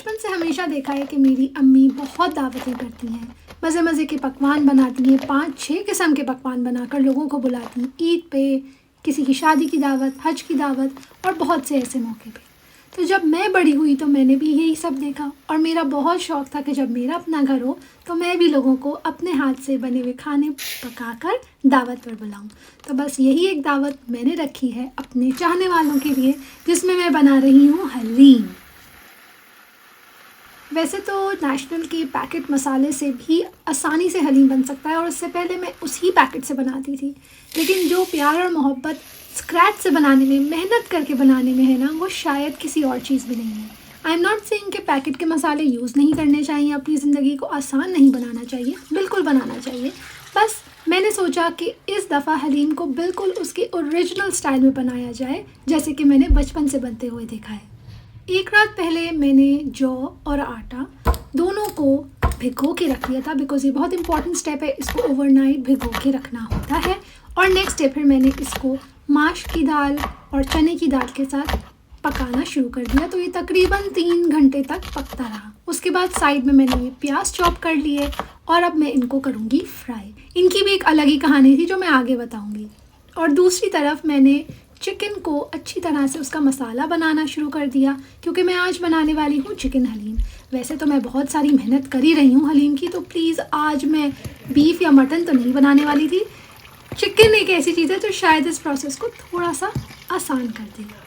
बचपन से हमेशा देखा है कि मेरी अम्मी बहुत दावतें करती हैं, मज़े मज़े के पकवान बनाती हैं, 5-6 किस्म के पकवान बनाकर लोगों को बुलाती हैं। ईद पे, किसी की शादी की दावत, हज की दावत और बहुत से ऐसे मौके पे। तो जब मैं बड़ी हुई तो मैंने भी यही सब देखा और मेरा बहुत शौक़ था कि जब मेरा अपना घर हो तो मैं भी लोगों को अपने हाथ से बने हुए खाने पकाकर दावत पर बुलाऊं। तो बस यही एक दावत मैंने रखी है अपने चाहने वालों के लिए, जिसमें मैं बना रही हूँ हलीम। वैसे तो नेशनल के पैकेट मसाले से भी आसानी से हलीम बन सकता है और उससे पहले मैं उसी पैकेट से बनाती थी, लेकिन जो प्यार और मोहब्बत स्क्रैच से बनाने में, मेहनत करके बनाने में है ना, वो शायद किसी और चीज़ में नहीं है। आई एम नॉट सेइंग कि पैकेट के मसाले यूज़ नहीं करने चाहिए, अपनी ज़िंदगी को आसान नहीं बनाना चाहिए, बिल्कुल बनाना चाहिए। बस मैंने सोचा कि इस दफ़ा हलीम को बिल्कुल उसके ओरिजिनल स्टाइल में बनाया जाए, जैसे कि मैंने बचपन से बनते हुए देखा है। एक रात पहले मैंने जौ और आटा दोनों को भिगो के रख लिया था, बिकॉज़ ये बहुत इंपॉर्टेंट स्टेप है, इसको ओवरनाइट भिगो के रखना होता है। और नेक्स्ट डे फिर मैंने इसको माश की दाल और चने की दाल के साथ पकाना शुरू कर दिया। तो ये तकरीबन 3 घंटे तक पकता रहा। उसके बाद साइड में मैंने ये प्याज चॉप कर लिए और अब मैं इनको करूँगी फ्राई। इनकी भी एक अलग ही कहानी थी जो मैं आगे बताऊँगी। और दूसरी तरफ मैंने चिकन को अच्छी तरह से उसका मसाला बनाना शुरू कर दिया, क्योंकि मैं आज बनाने वाली हूँ चिकन हलीम। वैसे तो मैं बहुत सारी मेहनत कर ही रही हूँ हलीम की, तो प्लीज़ आज मैं बीफ या मटन तो नहीं बनाने वाली थी। चिकन एक ऐसी चीज़ है जो शायद इस प्रोसेस को थोड़ा सा आसान कर देगा।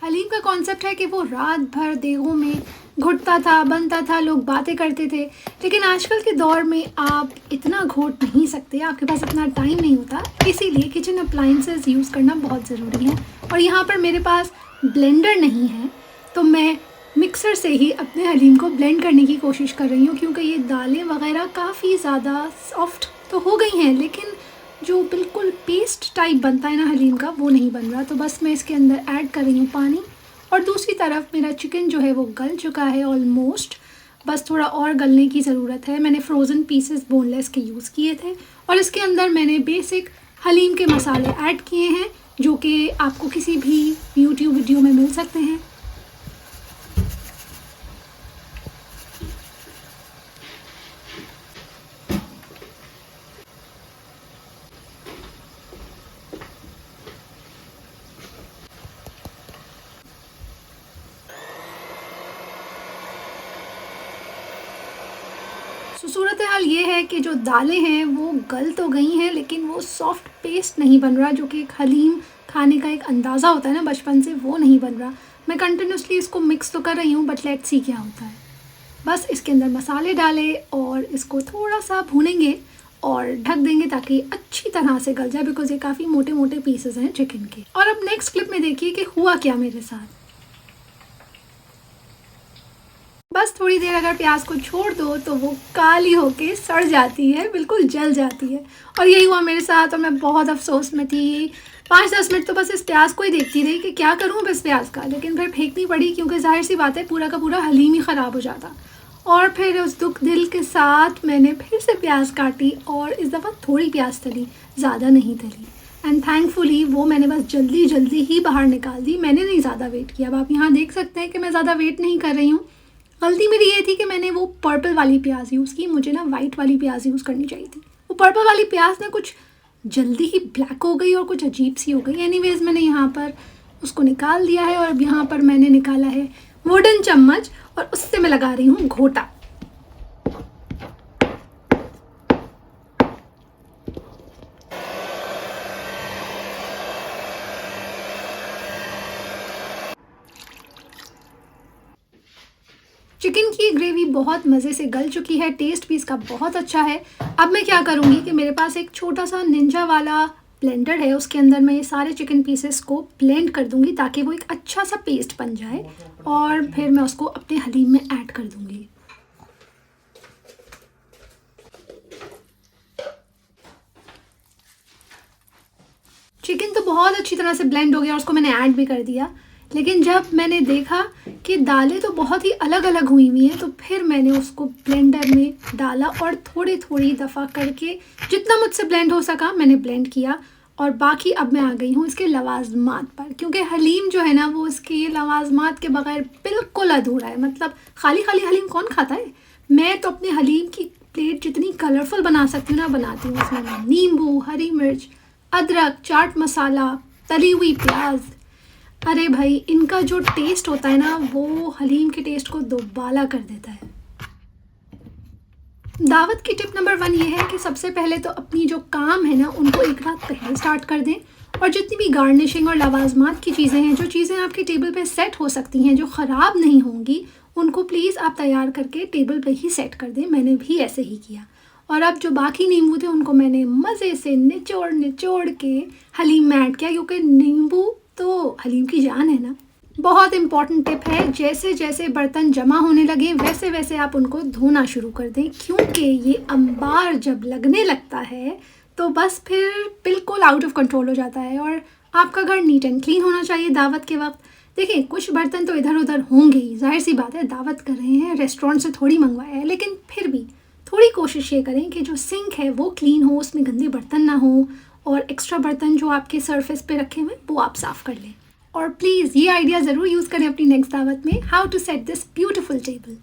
हलीम का कॉन्सेप्ट है कि वो रात भर देगों में घुटता था, बनता था, लोग बातें करते थे। लेकिन आजकल के दौर में आप इतना घोट नहीं सकते, आपके पास इतना टाइम नहीं होता, इसीलिए किचन अप्लाइंसेस यूज़ करना बहुत ज़रूरी है। और यहाँ पर मेरे पास ब्लेंडर नहीं है, तो मैं मिक्सर से ही अपने हलीम को ब्लेंड करने की कोशिश कर रही हूँ, क्योंकि ये दालें वगैरह काफ़ी ज़्यादा सॉफ्ट तो हो गई हैं, लेकिन जो बिल्कुल पेस्ट टाइप बनता है ना हलीम का, वो नहीं बन रहा। तो बस मैं इसके अंदर ऐड कर रही हूँ पानी। और दूसरी तरफ मेरा चिकन जो है वो गल चुका है ऑलमोस्ट, बस थोड़ा और गलने की ज़रूरत है। मैंने फ्रोज़न पीसेस बोनलेस के यूज़ किए थे और इसके अंदर मैंने बेसिक हलीम के मसाले ऐड किए हैं, जो कि आपको किसी भी यूट्यूब वीडियो में मिल सकते हैं। सूरत हाल ये है कि जो दालें हैं वो गल तो गई हैं, लेकिन वो सॉफ्ट पेस्ट नहीं बन रहा, जो कि एक हलीम खाने का एक अंदाज़ा होता है ना बचपन से, वो नहीं बन रहा। मैं कंटिन्यूसली इसको मिक्स तो कर रही हूँ, बट लेट्स सी क्या होता है। बस इसके अंदर मसाले डालें और इसको थोड़ा सा भूनेंगे और ढक देंगे ताकि अच्छी तरह से गल जाए, बिकॉज ये काफ़ी मोटे मोटे पीसेस हैं चिकन के। और अब नेक्स्ट क्लिप में देखिए कि हुआ क्या मेरे साथ। बस थोड़ी देर अगर प्याज को छोड़ दो तो वो काली होके सड़ जाती है, बिल्कुल जल जाती है। और यही हुआ मेरे साथ और मैं बहुत अफसोस में थी। 5-10 मिनट तो बस इस प्याज को ही देखती रही कि क्या करूँ अब इस प्याज का, लेकिन फिर फेंकनी पड़ी, क्योंकि जाहिर सी बात है पूरा का पूरा हलीम ही ख़राब हो जाता। और फिर उस दुख दिल के साथ मैंने फिर से प्याज काटी और इस दफ़ा थोड़ी प्याज तली, ज़्यादा नहीं तली। एंड थैंकफुली वो मैंने बस जल्दी जल्दी ही बाहर निकाल दी। मैंने नहीं ज़्यादा वेट किया। अब आप यहाँ देख सकते हैं कि मैं ज़्यादा वेट नहीं कर रही हूँ। गलती मेरी ये थी कि मैंने वो पर्पल वाली प्याज यूज़ की, मुझे ना वाइट वाली प्याज यूज़ करनी चाहिए थी। वो पर्पल वाली प्याज ना कुछ जल्दी ही ब्लैक हो गई और कुछ अजीब सी हो गई। एनीवेज़ मैंने यहाँ पर उसको निकाल दिया है और अब यहाँ पर मैंने निकाला है वुडन चम्मच और उससे मैं लगा रही हूँ घोटा। चिकन की ग्रेवी बहुत मज़े से गल चुकी है, टेस्ट भी इसका बहुत अच्छा है। अब मैं क्या करूँगी कि मेरे पास एक छोटा सा निंजा वाला ब्लेंडर है, उसके अंदर मैं ये सारे चिकन पीसेस को ब्लेंड कर दूँगी ताकि वो एक अच्छा सा पेस्ट बन जाए और फिर मैं उसको अपने हलीम में ऐड कर दूँगी। चिकन तो बहुत अच्छी तरह से ब्लेंड हो गया और उसको मैंने ऐड भी कर दिया, लेकिन जब मैंने देखा कि दालें तो बहुत ही अलग अलग हुई हुई हैं, तो फिर मैंने उसको ब्लेंडर में डाला और थोड़ी थोड़ी दफ़ा करके जितना मुझसे ब्लेंड हो सका मैंने ब्लेंड किया। और बाकी अब मैं आ गई हूँ इसके लवाजमात पर, क्योंकि हलीम जो है ना वो इसके लवाजमात के बगैर बिल्कुल अधूरा है। मतलब खाली खाली हलीम कौन खाता है। मैं तो अपने हलीम की प्लेट जितनी कलरफुल बना सकती हूँ ना बनाती हूँ। इसमें मैं नींबू, हरी मिर्च, अदरक, चाट मसाला, तली हुई प्याज, अरे भाई इनका जो टेस्ट होता है ना वो हलीम के टेस्ट को दोबाला कर देता है। दावत की टिप नंबर 1 ये है कि सबसे पहले तो अपनी जो काम है ना उनको एक रात पहले स्टार्ट कर दें, और जितनी भी गार्निशिंग और लवाजमात की चीज़ें हैं, जो चीज़ें आपके टेबल पे सेट हो सकती हैं, जो ख़राब नहीं होंगी, उनको प्लीज़ आप तैयार करके टेबल पे ही सेट कर दें। मैंने भी ऐसे ही किया। और अब जो बाकी नींबू थे उनको मैंने मज़े से निचोड़ निचोड़ के हलीम में ऐड किया, क्योंकि नींबू तो हलीम की जान है ना। बहुत इंपॉर्टेंट टिप है, जैसे जैसे बर्तन जमा होने लगे वैसे वैसे आप उनको धोना शुरू कर दें, क्योंकि ये अंबार जब लगने लगता है तो बस फिर बिल्कुल आउट ऑफ कंट्रोल हो जाता है। और आपका घर नीट एंड क्लीन होना चाहिए दावत के वक्त। देखिए कुछ बर्तन तो इधर उधर होंगे ही, जाहिर सी बात है, दावत कर रहे हैं, रेस्टोरेंट से थोड़ी मंगवाया है, लेकिन फिर भी थोड़ी कोशिश ये करें कि जो सिंक है वो क्लीन हो, उसमें गंदे बर्तन ना हो, और एक्स्ट्रा बर्तन जो आपके सरफेस पे रखे हुए वो आप साफ़ कर लें। और प्लीज़ ये आइडिया ज़रूर यूज़ करें अपनी नेक्स्ट दावत में, how to set this beautiful table.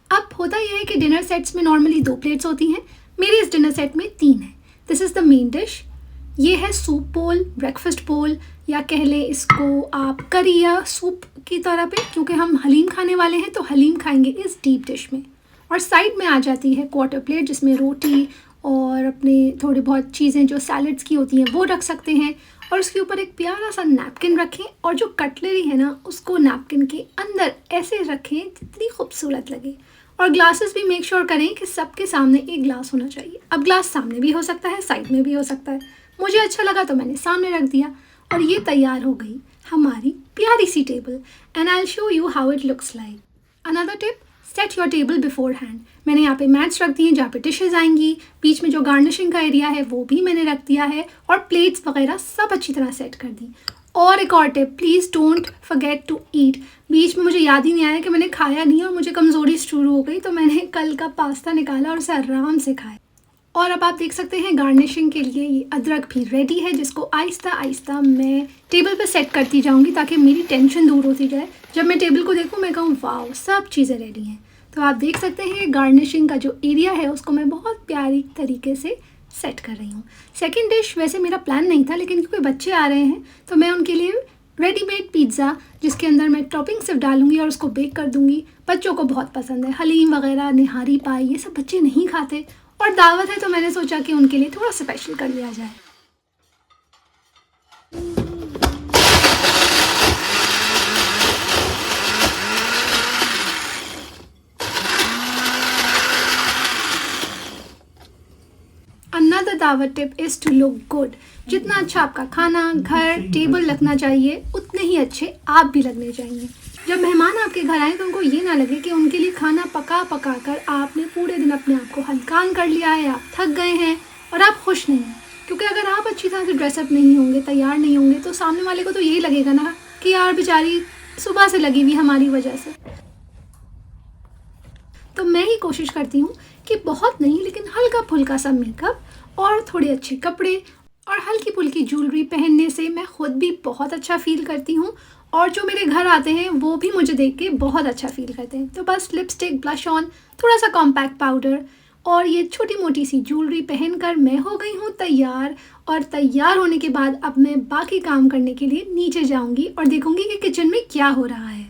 अब होता यह है कि डिनर सेट्स में नॉर्मली 2 प्लेट्स होती हैं, मेरे इस डिनर सेट में 3 है। This is the main dish, ये है सूप बोल, ब्रेकफास्ट बोल, या कह लें इसको आप करी या सूप की तरह पे, क्योंकि हम हलीम खाने वाले हैं तो हलीम खाएंगे इस डीप डिश में। और साइड में आ जाती है क्वार्टर प्लेट, जिसमें रोटी और अपने थोड़ी बहुत चीज़ें जो सैलड्स की होती हैं वो रख सकते हैं, और उसके ऊपर एक प्यारा सा नैपकिन रखें, और जो कटलरी है ना उसको नैपकिन के अंदर ऐसे रखें जितनी खूबसूरत लगे। और ग्लासेस भी मेक श्योर करें कि सबके सामने एक ग्लास होना चाहिए। अब ग्लास सामने भी हो सकता है, साइड में भी हो सकता है, मुझे अच्छा लगा तो मैंने सामने रख दिया, और ये तैयार हो गई हमारी प्यारी सी table. And I will show you how it looks like. Another tip, set your table beforehand. मैंने यहाँ पे मैट्स रख दिए जहाँ पे डिशेज आएंगी, बीच में जो गार्निशिंग का एरिया है वो भी मैंने रख दिया है, और प्लेट्स वगैरह सब अच्छी तरह सेट कर दी। और एक और tip, please don't forget to eat. बीच में मुझे याद ही नहीं आया कि मैंने खाया नहीं, और मुझे कमज़ोरी शुरू हो गई, तो मैंने कल का पास्ता निकाला और उसे आराम से खाया। और अब आप देख सकते हैं गार्निशिंग के लिए ये अदरक भी रेडी है, जिसको आहिस्ता आहिस्ता मैं टेबल पे सेट करती जाऊंगी ताकि मेरी टेंशन दूर होती जाए। जब मैं टेबल को देखूं मैं कहूँ वाह सब चीज़ें रेडी हैं। तो आप देख सकते हैं गार्निशिंग का जो एरिया है उसको मैं बहुत प्यारी तरीके से सेट कर रही हूँ। सेकंड डिश वैसे मेरा प्लान नहीं था, लेकिन क्योंकि बच्चे आ रहे हैं तो मैं उनके लिए रेडीमेड पिज़्ज़ा, जिसके अंदर मैं टॉपिंग सिर्फ डालूंगी और उसको बेक कर दूंगी। बच्चों को बहुत पसंद है, हलीम वगैरह, निहारी पाई, ये सब बच्चे नहीं खाते, और दावत है तो मैंने सोचा कि उनके लिए थोड़ा स्पेशल कर लिया जाए। Another dawat tip is to look good. जितना अच्छा आपका खाना, घर, टेबल लगना चाहिए उतने ही अच्छे आप भी लगने चाहिए। जब मेहमान आपके घर आए तो उनको ये ना लगे कि उनके लिए खाना पका पका कर आपने पूरे दिन अपने आप को हलकान कर लिया है, आप थक गए हैं और आप खुश नहीं हैं। क्योंकि अगर आप अच्छी तरह से ड्रेसअप नहीं होंगे, तैयार नहीं होंगे, तो सामने वाले को तो यही लगेगा ना कि यार बेचारी सुबह से लगी हुई हमारी वजह से। तो मैं ही कोशिश करती हूँ कि बहुत नहीं लेकिन हल्का फुल्का सा मेकअप और थोड़े अच्छे कपड़े और हल्की फुल्की ज्वेलरी पहनने से मैं खुद भी बहुत अच्छा फील करती हूँ, और जो मेरे घर आते हैं वो भी मुझे देख के बहुत अच्छा फील करते हैं। तो बस लिपस्टिक, ब्लश ऑन, थोड़ा सा कॉम्पैक्ट पाउडर और ये छोटी मोटी सी ज्वेलरी पहनकर मैं हो गई हूँ तैयार। और तैयार होने के बाद अब मैं बाकी काम करने के लिए नीचे जाऊँगी और देखूँगी कि किचन में क्या हो रहा है।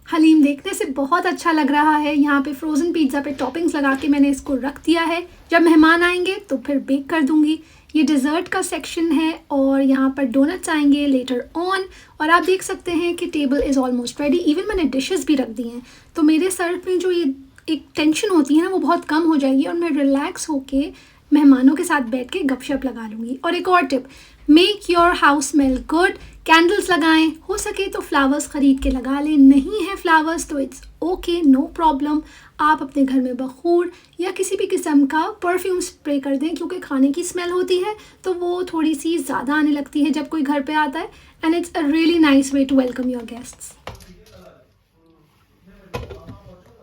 हलीम देखने से बहुत अच्छा लग रहा है। यहाँ पे फ्रोज़न पिज़्ज़ा पे टॉपिंग्स लगा के मैंने इसको रख दिया है। जब मेहमान आएंगे तो फिर बेक कर दूँगी। ये डिज़र्ट का सेक्शन है और यहाँ पर डोनट्स आएंगे लेटर ऑन। और आप देख सकते हैं कि table is almost ready. Even मैंने डिशेस भी रख दी हैं, तो मेरे सर में जो ये एक टेंशन होती है ना वो बहुत कम हो जाएगी और मैं रिलैक्स होके मेहमानों के साथ बैठ के गपशप लगा लूँगी। और एक और tip, make your house smell good. Candles लगाएं, हो सके तो फ्लावर्स ख़रीद के लगा लें, नहीं है फ्लावर्स तो इट्स ओके, नो प्रॉब्लम। आप अपने घर में बखूर या किसी भी किस्म का परफ्यूम स्प्रे कर दें, क्योंकि खाने की स्मेल होती है तो वो थोड़ी सी ज़्यादा आने लगती है जब कोई घर पे आता है, and it's a really nice way to welcome your guests.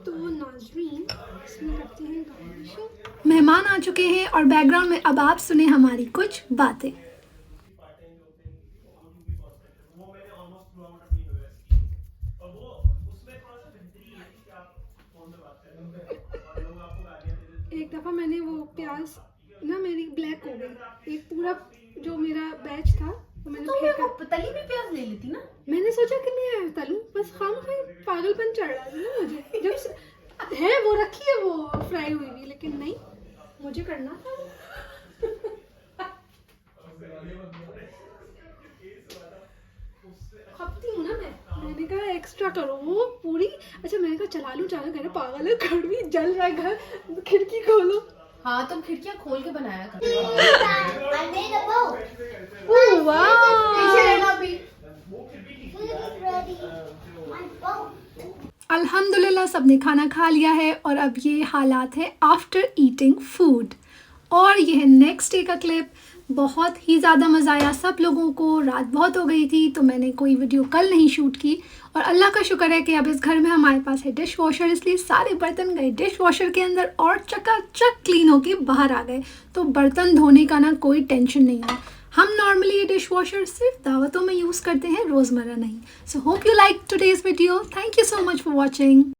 तो तो नाज़रीन, इसमें करते हैं गार्निशिंग। मेहमान आ चुके हैं और बैकग्राउंड में अब आप सुने हमारी कुछ बातें। एक दफ़ा मैंने वो प्याज ना मेरी ब्लैक हो गई, एक पूरा जो मेरा बैच था वो मैंने तो मैं फेंका। वो तली में प्याज ले लेती ना। मैंने सोचा कि मैं तलूं, बस खाम खाई पागलपन चढ़ रहा था ना मुझे। जब है वो रखी है वो फ्राई हुई हुई, लेकिन नहीं, मुझे करना था। खपती हूँ ना मैंने कहा एक्स्ट्रा करो वो पूरी। अच्छा मैंने कहा चला लूँ, चालू करे पागल है, कड़वी जल रहा है घर, खिड़की खोलो। हाँ तुम खिड़कियाँ खोल के बनाया कर। I made a boat. ओह वाह, पीछे रहना अभी। Food is ready. My boat. अल्हम्दुलिल्लाह सबने खाना खा लिया है और अब ये हालात है आफ्टर ईटिंग फूड। और ये है नेक्स्ट डे का क्लिप। बहुत ही ज़्यादा मज़ा आया सब लोगों को, रात बहुत हो गई थी तो मैंने कोई वीडियो कल नहीं शूट की। और अल्लाह का शुक्र है कि अब इस घर में हमारे पास है डिश वॉशर, इसलिए सारे बर्तन गए डिश वॉशर के अंदर और चकाचक क्लीन होके बाहर आ गए। तो बर्तन धोने का ना कोई टेंशन नहीं है। हम नॉर्मली ये डिश वॉशर सिर्फ दावतों में यूज़ करते हैं, रोज़मर्रा नहीं। So hope you like today's video. Thank you so much for watching.